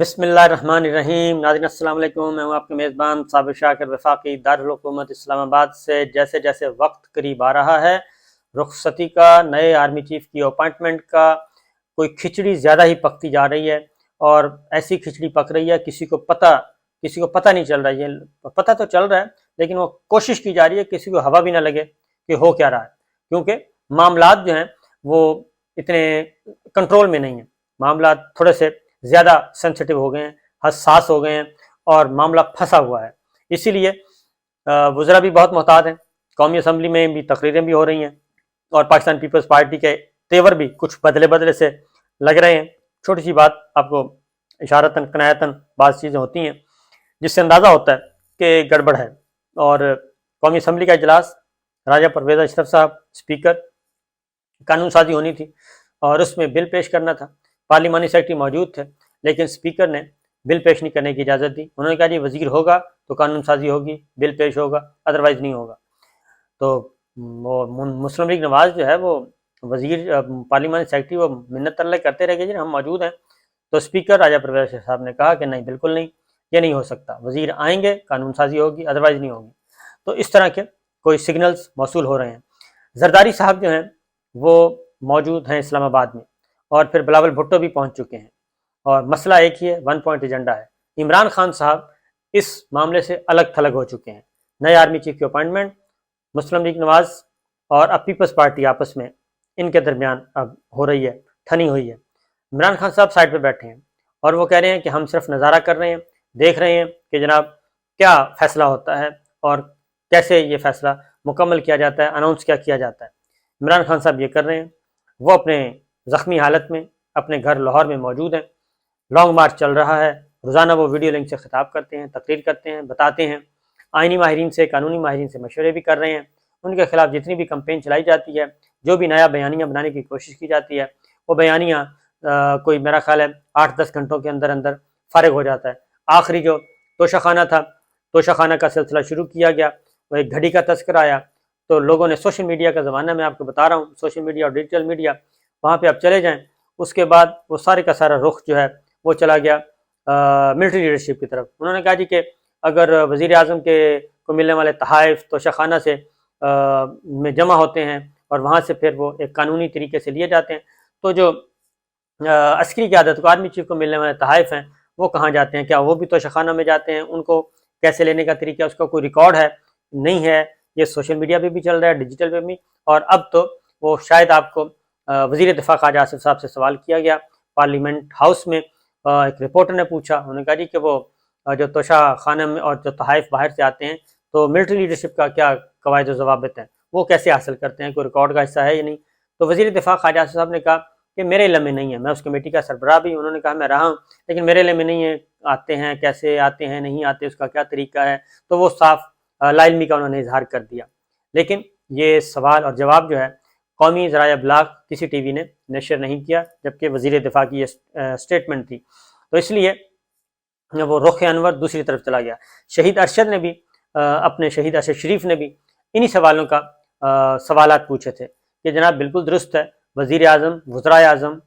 بسم اللہ الرحمن الرحیم۔ ناظرین السلام علیکم، میں ہوں آپ کے میزبان صابر شاکر وفاقی دارالحکومت اسلام آباد سے۔ جیسے جیسے وقت قریب آ رہا ہے رخصتی کا، نئے آرمی چیف کی اپائنٹمنٹ کا، کوئی کھچڑی زیادہ ہی پکتی جا رہی ہے، اور ایسی کھچڑی پک رہی ہے کسی کو پتہ نہیں چل رہا ہے۔ پتہ تو چل رہا ہے لیکن وہ کوشش کی جا رہی ہے کسی کو ہوا بھی نہ لگے کہ ہو کیا رہا ہے، کیونکہ معاملات جو ہیں وہ اتنے کنٹرول میں نہیں ہیں۔ معاملات تھوڑے سے زیادہ سینسٹیو ہو گئے ہیں، حساس ہو گئے ہیں، اور معاملہ پھنسا ہوا ہے۔ اسی لیے وزراء بھی بہت محتاط ہیں، قومی اسمبلی میں بھی تقریریں بھی ہو رہی ہیں، اور پاکستان پیپلز پارٹی کے تیور بھی کچھ بدلے سے لگ رہے ہیں۔ چھوٹی سی بات آپ کو اشارتاً کنایتاً بعض چیزیں ہوتی ہیں جس سے اندازہ ہوتا ہے کہ گڑبڑ ہے۔ اور قومی اسمبلی کا اجلاس، راجہ پرویز اشرف صاحب اسپیکر، قانون سازی ہونی تھی اور اس میں بل پیش کرنا تھا، پارلیمانی سیکرٹری موجود تھے، لیکن اسپیکر نے بل پیش نہیں کرنے کی اجازت دی۔ انہوں نے کہا جی وزیر ہوگا تو قانون سازی ہوگی، بل پیش ہوگا، ادروائز نہیں ہوگا۔ تو وہ مسلم لیگ نواز جو ہے وہ وزیر پارلیمانی سیکرٹری وہ منت ترلے کرتے رہ گئے جی ہم موجود ہیں۔ تو اسپیکر راجہ پرویز صاحب نے کہا کہ نہیں، بالکل نہیں، یہ نہیں ہو سکتا، وزیر آئیں گے قانون سازی ہوگی، ادروائز نہیں ہوگی۔ تو اس طرح کے کوئی سگنلز موصول ہو رہے ہیں۔ زرداری صاحب جو ہیں وہ موجود ہیں اسلام آباد میں، اور پھر بلاول بھٹو بھی پہنچ چکے ہیں، اور مسئلہ ایک ہی ہے، 1 پوائنٹ ایجنڈا ہے۔ عمران خان صاحب اس معاملے سے الگ تھلگ ہو چکے ہیں۔ نئے آرمی چیف کی اپائنٹمنٹ، مسلم لیگ نواز اور اب پیپلز پارٹی آپس میں ان کے درمیان اب ہو رہی ہے، ٹھنی ہوئی ہے۔ عمران خان صاحب سائڈ پہ بیٹھے ہیں اور وہ کہہ رہے ہیں کہ ہم صرف نظارہ کر رہے ہیں، دیکھ رہے ہیں کہ جناب کیا فیصلہ ہوتا ہے اور کیسے یہ فیصلہ مکمل کیا جاتا ہے، اناؤنس کیا جاتا ہے۔ عمران خان صاحب یہ کر رہے ہیں، وہ اپنے زخمی حالت میں اپنے گھر لاہور میں موجود ہیں، لانگ مارچ چل رہا ہے، روزانہ وہ ویڈیو لنک سے خطاب کرتے ہیں، تقریر کرتے ہیں، بتاتے ہیں، آئینی ماہرین سے، قانونی ماہرین سے مشورے بھی کر رہے ہیں۔ ان کے خلاف جتنی بھی کمپین چلائی جاتی ہے، جو بھی نیا بیانیہ بنانے کی کوشش کی جاتی ہے، وہ بیانیہ کوئی میرا خیال ہے 8-10 گھنٹوں کے اندر اندر فارغ ہو جاتا ہے۔ آخری جو توشہ خانہ تھا، توشہ خانہ کا سلسلہ شروع کیا گیا، وہ ایک گھڑی کا تذکرہ آیا، تو لوگوں نے سوشل میڈیا کا زمانہ میں آپ کو بتا رہا ہوں، سوشل میڈیا اور ڈیجیٹل میڈیا، وہاں پہ آپ چلے جائیں، اس کے بعد وہ سارے کا سارا رخ جو ہے وہ چلا گیا ملٹری لیڈرشپ کی طرف۔ انہوں نے کہا جی کہ اگر وزیر اعظم کے کو ملنے والے تحائف توشہ خانہ سے میں جمع ہوتے ہیں اور وہاں سے پھر وہ ایک قانونی طریقے سے لیے جاتے ہیں، تو جو عسکری قیادت کو، آرمی چیف کو ملنے والے تحائف ہیں وہ کہاں جاتے ہیں؟ کیا وہ بھی توشہ خانہ میں جاتے ہیں؟ ان کو کیسے لینے کا طریقہ، اس کا کوئی ریکارڈ ہے؟ نہیں ہے۔ یہ سوشل میڈیا پہ بھی چل رہا ہے، ڈیجیٹل پہ بھی، اور اب تو وہ شاید آپ کو وزیر دفاع خواجہ آصف صاحب سے سوال کیا گیا پارلیمنٹ ہاؤس میں، ایک رپورٹر نے پوچھا، انہوں نے کہا جی کہ وہ جو توشہ خانہ میں اور جو تحائف باہر سے آتے ہیں تو ملٹری لیڈرشپ کا کیا قواعد و ضوابط ہیں، وہ کیسے حاصل کرتے ہیں، کوئی ریکارڈ کا حصہ ہے یا نہیں؟ تو وزیر دفاع خواجہ آصف صاحب نے کہا کہ میرے علم میں نہیں ہے، میں اس کمیٹی کا سربراہ بھی، انہوں نے کہا میں رہا ہوں، لیکن میرے علم میں نہیں ہے آتے ہیں کیسے آتے ہیں، نہیں آتے، اس کا کیا طریقہ ہے۔ تو وہ صاف لا علمی کا انہوں نے اظہار کر دیا۔ لیکن یہ سوال اور جواب جو ہے قومی ذرائع ابلاغ کسی ٹی وی نے نشر نہیں کیا، جبکہ وزیر دفاع کی یہ اسٹیٹمنٹ تھی، تو اس لیے وہ رخ انور دوسری طرف چلا گیا۔ شہید ارشد نے بھی اپنے شہید ارشد شریف نے بھی انہی سوالوں کا سوالات پوچھے تھے کہ جناب بالکل درست ہے، وزیر اعظم، وزرائے اعظم،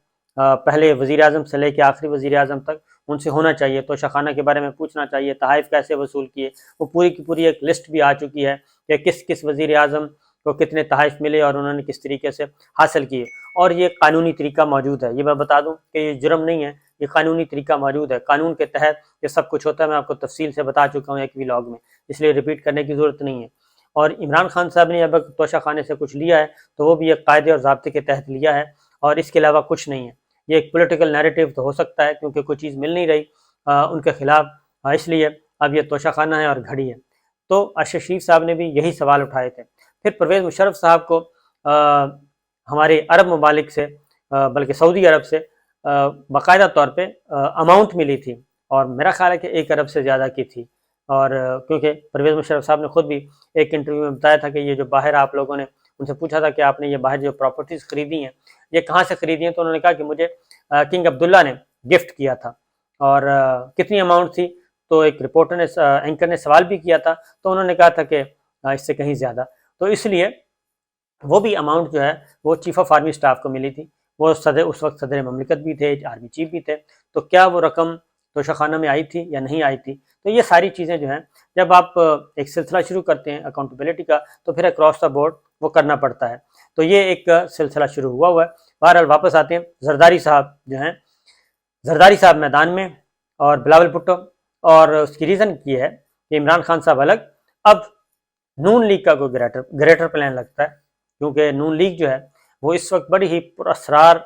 پہلے وزیر اعظم سے لے کے آخری وزیر اعظم تک ان سے ہونا چاہیے، توشہ خانہ کے بارے میں پوچھنا چاہیے، تحائف کیسے وصول کیے، وہ پوری کی پوری ایک لسٹ بھی آ چکی ہے کہ کس کس وزیر اعظم کو کتنے تحائف ملے اور انہوں نے کس طریقے سے حاصل کیے، اور یہ قانونی طریقہ موجود ہے۔ یہ میں بتا دوں کہ یہ جرم نہیں ہے، یہ قانونی طریقہ موجود ہے، قانون کے تحت یہ سب کچھ ہوتا ہے۔ میں آپ کو تفصیل سے بتا چکا ہوں ایک ولاگ میں، اس لیے ریپیٹ کرنے کی ضرورت نہیں ہے۔ اور عمران خان صاحب نے اب توشہ خانے سے کچھ لیا ہے تو وہ بھی ایک قاعدے اور ضابطے کے تحت لیا ہے، اور اس کے علاوہ کچھ نہیں ہے۔ یہ ایک پولیٹیکل نیریٹو تو ہو سکتا ہے کیونکہ کوئی چیز مل نہیں رہی ان کے خلاف، اس لیے اب یہ توشہ خانہ ہے اور گھڑی ہے۔ تو ارشد شریف صاحب نے بھی یہی سوال اٹھائے تھے۔ پھر پرویز مشرف صاحب کو ہمارے عرب ممالک سے بلکہ سعودی عرب سے باقاعدہ طور پہ اماؤنٹ ملی تھی، اور میرا خیال ہے کہ 1 ارب سے زیادہ کی تھی، اور کیونکہ پرویز مشرف صاحب نے خود بھی ایک انٹرویو میں بتایا تھا کہ یہ جو باہر آپ لوگوں نے ان سے پوچھا تھا کہ آپ نے یہ باہر جو پراپرٹیز خریدی ہیں یہ کہاں سے خریدی ہیں، تو انہوں نے کہا کہ مجھے کنگ عبداللہ نے گفٹ کیا تھا، اور کتنی اماؤنٹ تھی، تو ایک رپورٹر نے اینکر نے سوال بھی کیا تھا، تو انہوں نے کہا تھا کہ اس سے کہیں زیادہ۔ تو اس لیے وہ بھی اماؤنٹ جو ہے وہ چیف آف آرمی سٹاف کو ملی تھی، وہ اس وقت صدر مملکت بھی تھے، آرمی چیف بھی تھے، تو کیا وہ رقم توشہ خانہ میں آئی تھی یا نہیں آئی تھی. تو یہ ساری چیزیں جو ہیں جب آپ ایک سلسلہ شروع کرتے ہیں اکاؤنٹیبلٹی کا تو پھر اکراس دا بورڈ وہ کرنا پڑتا ہے. تو یہ ایک سلسلہ شروع ہوا ہے. بہرحال واپس آتے ہیں. زرداری صاحب جو ہیں، زرداری صاحب میدان میں اور بلاول بھٹو، اور اس کی ریزن یہ ہے کہ عمران خان صاحب الگ. اب نون لیگ کا کوئی گریٹر پلان لگتا ہے، کیونکہ نون لیگ جو ہے وہ اس وقت بڑی ہی پراسرار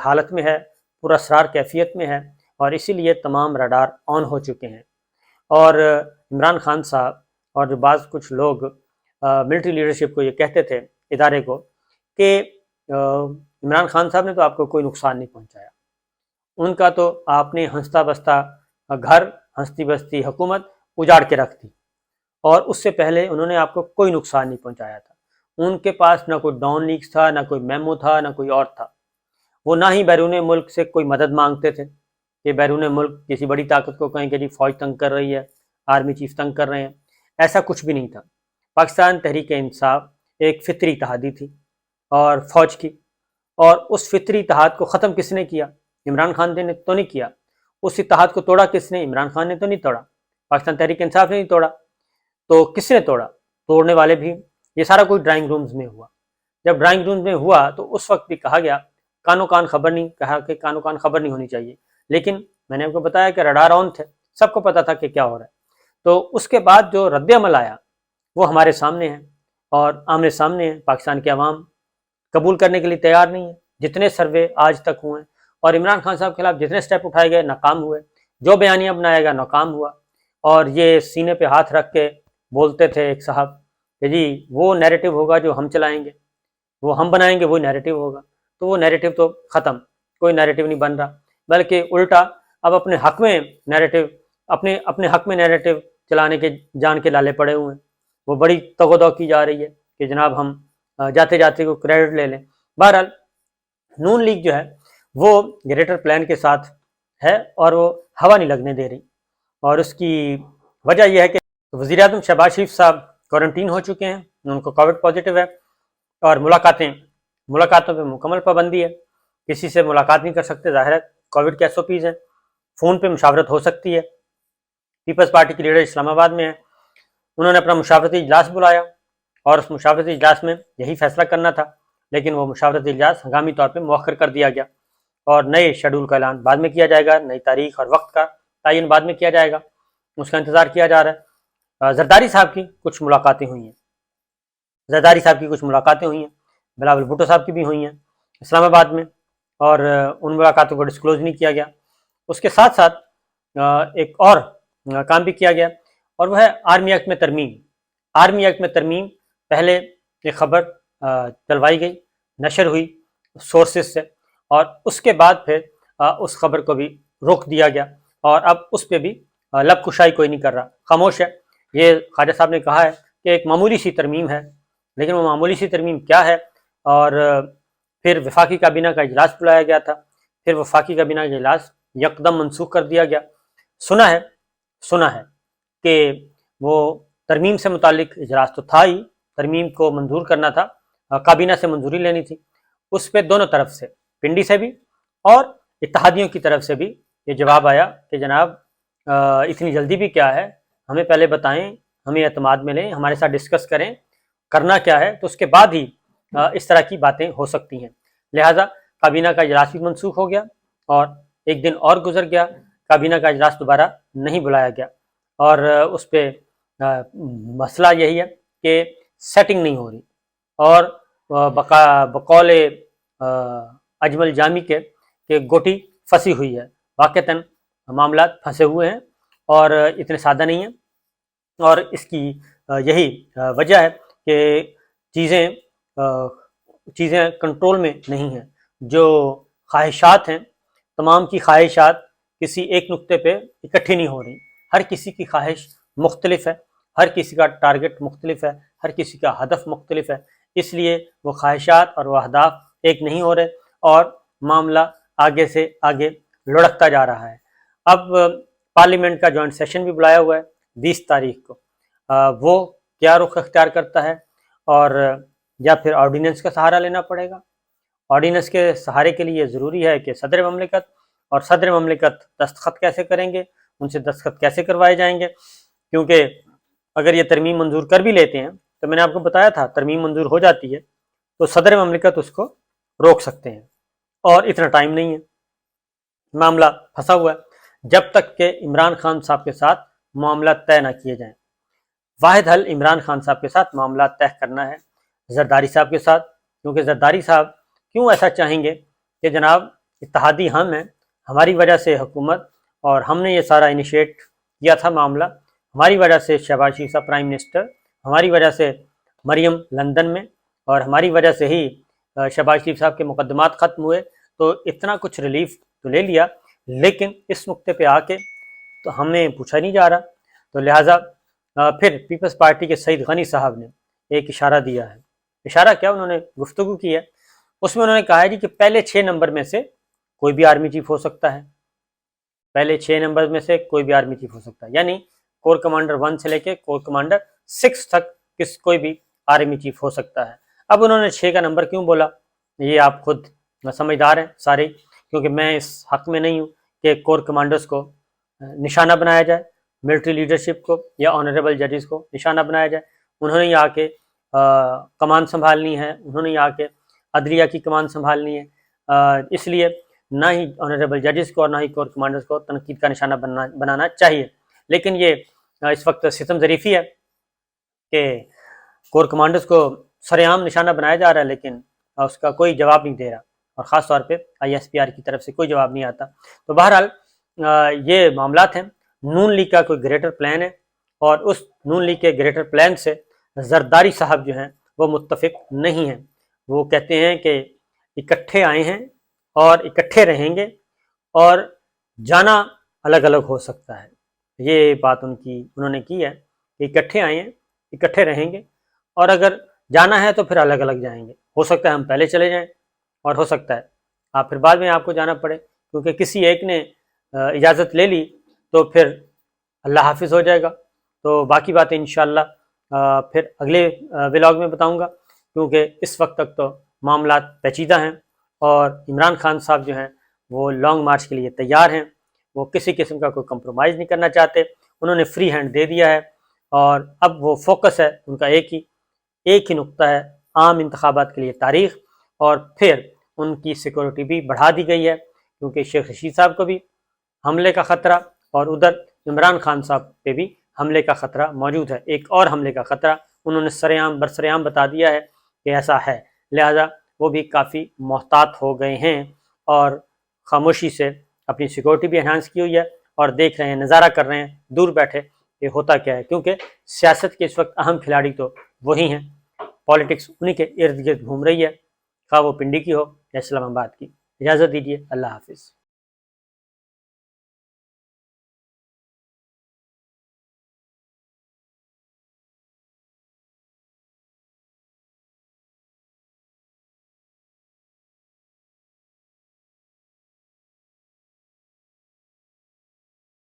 حالت میں ہے، پراسرار کیفیت میں ہے، اور اسی لیے تمام رڈار آن ہو چکے ہیں. اور عمران خان صاحب اور جو بعض کچھ لوگ ملٹری لیڈرشپ کو یہ کہتے تھے، ادارے کو، کہ عمران خان صاحب نے تو آپ کو کوئی نقصان نہیں پہنچایا، ان کا تو آپ نے ہنستا بستا گھر، ہنستی بستی حکومت اجاڑ کے رکھ دی، اور اس سے پہلے انہوں نے آپ کو کوئی نقصان نہیں پہنچایا تھا. ان کے پاس نہ کوئی ڈاؤن لیگز تھا، نہ کوئی میمو تھا، نہ کوئی اور تھا. وہ نہ ہی بیرون ملک سے کوئی مدد مانگتے تھے کہ بیرون ملک کسی بڑی طاقت کو کہیں کہ جی فوج تنگ کر رہی ہے، آرمی چیف تنگ کر رہے ہیں. ایسا کچھ بھی نہیں تھا. پاکستان تحریک انصاف ایک فطری اتحادی تھی اور فوج کی، اور اس فطری اتحاد کو ختم کس نے کیا؟ عمران خان نے تو نہیں کیا. اس اتحاد کو توڑا کس نے؟ عمران خان نے تو نہیں توڑا، پاکستان تحریک انصاف نے نہیں توڑا. تو کس نے توڑا؟ توڑنے والے بھی. یہ سارا کوئی ڈرائنگ رومز میں ہوا. جب ڈرائنگ رومز میں ہوا تو اس وقت بھی کہا گیا، کانوں کان خبر نہیں، کہا کہ کانوں کان خبر نہیں ہونی چاہیے، لیکن میں نے آپ کو بتایا کہ رڈار آن تھے، سب کو پتا تھا کہ کیا ہو رہا ہے. تو اس کے بعد جو رد عمل آیا وہ ہمارے سامنے ہے، اور آمنے سامنے ہے. پاکستان کے عوام قبول کرنے کے لیے تیار نہیں ہے. جتنے سروے آج تک ہوئے ہیں اور عمران خان صاحب کے خلاف جتنے سٹیپ اٹھائے گئے ناکام ہوئے، جو بیانیہ بنایا گیا ناکام ہوا. اور یہ سینے پہ ہاتھ رکھ کے بولتے تھے ایک صاحب کہ جی وہ نیریٹو ہوگا جو ہم چلائیں گے، وہ ہم بنائیں گے، وہ نیریٹو ہوگا. تو وہ نیریٹو تو ختم، کوئی نیریٹو نہیں بن رہا، بلکہ الٹا اب اپنے حق میں نیریٹو، اپنے حق میں نیریٹو چلانے کے جان کے لالے پڑے ہوئے ہیں. وہ بڑی تگودو کی جا رہی ہے کہ جناب ہم جاتے جاتے کو کریڈٹ لے لیں. بہرحال نون لیگ جو ہے وہ گریٹر پلان کے ساتھ ہے اور وہ ہوا نہیں لگنے دے رہی. اور اس کی وجہ یہ ہے کہ وزیر اعظم شہباز شریف صاحب کوارنٹین ہو چکے ہیں، ان کو کووڈ پازیٹیو ہے، اور ملاقاتوں پہ مکمل پابندی ہے. کسی سے ملاقات نہیں کر سکتے، ظاہر ہے کووڈ کے ایس او پیز ہیں. فون پہ مشاورت ہو سکتی ہے. پیپلز پارٹی کے لیڈر اسلام آباد میں ہیں، انہوں نے اپنا مشاورتی اجلاس بلایا، اور اس مشاورتی اجلاس میں یہی فیصلہ کرنا تھا، لیکن وہ مشاورتی اجلاس ہنگامی طور پہ مؤخر کر دیا گیا، اور نئے شیڈول کا اعلان بعد میں کیا جائے گا، نئی تاریخ اور وقت کا تعین بعد میں کیا جائے گا، اس کا انتظار کیا جا رہا ہے. زرداری صاحب کی کچھ ملاقاتیں ہوئی ہیں، بلاول بھٹو صاحب کی بھی ہوئی ہیں اسلام آباد میں، اور ان ملاقاتوں کو ڈسکلوز نہیں کیا گیا. اس کے ساتھ ساتھ ایک اور کام بھی کیا گیا، اور وہ ہے آرمی ایکٹ میں ترمیم. آرمی ایکٹ میں ترمیم، پہلے ایک خبر چلوائی گئی، نشر ہوئی سورسز سے، اور اس کے بعد پھر اس خبر کو بھی روک دیا گیا، اور اب اس پہ بھی لب کشائی کوئی نہیں کر رہا، خاموش ہے. یہ خواجہ صاحب نے کہا ہے کہ ایک معمولی سی ترمیم ہے، لیکن وہ معمولی سی ترمیم کیا ہے؟ اور پھر وفاقی کابینہ کا اجلاس بلایا گیا تھا، پھر وفاقی کابینہ کا اجلاس یکدم منسوخ کر دیا گیا. سنا ہے کہ وہ ترمیم سے متعلق اجلاس تو تھا ہی، ترمیم کو منظور کرنا تھا، کابینہ سے منظوری لینی تھی. اس پہ دونوں طرف سے، پنڈی سے بھی اور اتحادیوں کی طرف سے بھی یہ جواب آیا کہ جناب اتنی جلدی بھی کیا ہے، ہمیں پہلے بتائیں، ہمیں اعتماد میں لیں، ہمارے ساتھ ڈسکس کریں کرنا کیا ہے، تو اس کے بعد ہی اس طرح کی باتیں ہو سکتی ہیں. لہٰذا کابینہ کا اجلاس بھی منسوخ ہو گیا، اور ایک دن اور گزر گیا، کابینہ کا اجلاس دوبارہ نہیں بلایا گیا. اور اس پہ مسئلہ یہی ہے کہ سیٹنگ نہیں ہو رہی، اور بقول اجمل جامی کے کہ گوٹی پھنسی ہوئی ہے. واقعتاً معاملات پھنسے ہوئے ہیں اور اتنے سادہ نہیں ہیں، اور اس کی یہی وجہ ہے کہ چیزیں کنٹرول میں نہیں ہیں. جو خواہشات ہیں، تمام کی خواہشات کسی ایک نقطے پہ اکٹھی نہیں ہو رہی، ہر کسی کی خواہش مختلف ہے، ہر کسی کا ٹارگٹ مختلف ہے، ہر کسی کا ہدف مختلف ہے. اس لیے وہ خواہشات اور وہ اہداف ایک نہیں ہو رہے، اور معاملہ آگے سے آگے لڑکتا جا رہا ہے. اب پارلیمنٹ کا جوائنٹ سیشن بھی بلایا ہوا ہے 20 تاریخ کو، وہ کیا رخ اختیار کرتا ہے، اور یا پھر آرڈیننس کا سہارا لینا پڑے گا. آرڈیننس کے سہارے کے لیے ضروری ہے کہ صدر مملکت اور صدر مملکت دستخط کیسے کریں گے، ان سے دستخط کیسے کروائے جائیں گے، کیونکہ اگر یہ ترمیم منظور کر بھی لیتے ہیں تو میں نے آپ کو بتایا تھا ترمیم منظور ہو جاتی ہے تو صدر مملکت اس کو روک سکتے ہیں، اور اتنا ٹائم نہیں ہے، معاملہ پھنسا ہوا ہے جب تک کہ عمران خان صاحب کے ساتھ معاملات طے نہ کیے جائیں۔ واحد حل عمران خان صاحب کے ساتھ معاملات طے کرنا ہے، زرداری صاحب کے ساتھ، کیونکہ زرداری صاحب کیوں ایسا چاہیں گے کہ جناب اتحادی ہم ہیں، ہماری وجہ سے حکومت، اور ہم نے یہ سارا انیشیٹ کیا تھا معاملہ، ہماری وجہ سے شہباز شریف صاحب پرائم منسٹر، ہماری وجہ سے مریم لندن میں، اور ہماری وجہ سے ہی شہباز شریف صاحب کے مقدمات ختم ہوئے، تو اتنا کچھ ریلیف تو لے لیا، لیکن اس نقطے پہ آ کے تو ہمیں پوچھا نہیں جا رہا، تو لہٰذا پھر پیپلز پارٹی کے سعید غنی صاحب نے ایک اشارہ دیا ہے، اشارہ کیا، انہوں نے گفتگو کی ہے، اس میں انہوں نے کہا ہے جی کہ پہلے 6 نمبر میں سے کوئی بھی آرمی چیف ہو سکتا ہے، پہلے 6 نمبر میں سے کوئی بھی آرمی چیف ہو سکتا ہے، یعنی کور کمانڈر 1 سے لے کے کور کمانڈر 6 تک کوئی بھی آرمی چیف ہو سکتا ہے۔ اب انہوں نے 6 کا نمبر کیوں بولا، یہ آپ خود سمجھدار ہیں سارے، کیونکہ میں اس حق میں نہیں ہوں کہ کور کمانڈرز کو نشانہ بنایا جائے، ملٹری لیڈرشپ کو یا آنریبل ججز کو نشانہ بنایا جائے، انہوں نے ہی آ کے کمان سنبھالنی ہے، انہوں نے ہی آ کے عدلیہ کی کمان سنبھالنی ہے، اس لیے نہ ہی آنریبل ججز کو اور نہ ہی کور کمانڈرز کو تنقید کا نشانہ بنانا چاہیے۔ لیکن یہ اس وقت ستم ظریفی ہے کہ کور کمانڈرز کو سر عام نشانہ بنایا جا رہا ہے، لیکن اس کا کوئی جواب نہیں دے رہا، اور خاص طور پہ ISPR کی طرف سے کوئی جواب نہیں آتا۔ تو بہرحال یہ معاملات ہیں، نون لیگ کا کوئی گریٹر پلان ہے، اور اس نون لیگ کے گریٹر پلان سے زرداری صاحب جو ہیں وہ متفق نہیں ہیں، وہ کہتے ہیں کہ اکٹھے آئے ہیں اور اکٹھے رہیں گے، اور جانا الگ الگ ہو سکتا ہے، یہ بات انہوں نے کی ہے کہ اکٹھے آئے ہیں، اکٹھے رہیں گے، اور اگر جانا ہے تو پھر الگ الگ جائیں گے، ہو سکتا ہے ہم پہلے چلے جائیں اور ہو سکتا ہے آپ پھر بعد میں آپ کو جانا پڑے، کیونکہ کسی ایک نے اجازت لے لی تو پھر اللہ حافظ ہو جائے گا۔ تو باقی باتیں انشاءاللہ پھر اگلے ولاگ میں بتاؤں گا، کیونکہ اس وقت تک تو معاملات پیچیدہ ہیں، اور عمران خان صاحب جو ہیں وہ لانگ مارچ کے لیے تیار ہیں، وہ کسی قسم کا کوئی کمپرومائز نہیں کرنا چاہتے، انہوں نے فری ہینڈ دے دیا ہے، اور اب وہ فوکس ہے ان کا ایک ہی نقطہ ہے، عام انتخابات کے لیے تاریخ، اور پھر ان کی سیکورٹی بھی بڑھا دی گئی ہے، کیونکہ شیخ رشید صاحب کو بھی حملے کا خطرہ، اور ادھر عمران خان صاحب پہ بھی حملے کا خطرہ موجود ہے، ایک اور حملے کا خطرہ انہوں نے برسرعام بتا دیا ہے کہ ایسا ہے، لہذا وہ بھی کافی محتاط ہو گئے ہیں، اور خاموشی سے اپنی سیکورٹی بھی انہانس کی ہوئی ہے، اور دیکھ رہے ہیں، نظارہ کر رہے ہیں دور بیٹھے کہ ہوتا کیا ہے، کیونکہ سیاست کے اس وقت اہم کھلاڑی تو وہی ہیں، پالیٹکس انہی کے ارد گرد گھوم رہی ہے، خواہ وہ پنڈی کی ہو یا اسلام آباد کی۔ اجازت دیجیے، اللہ حافظ۔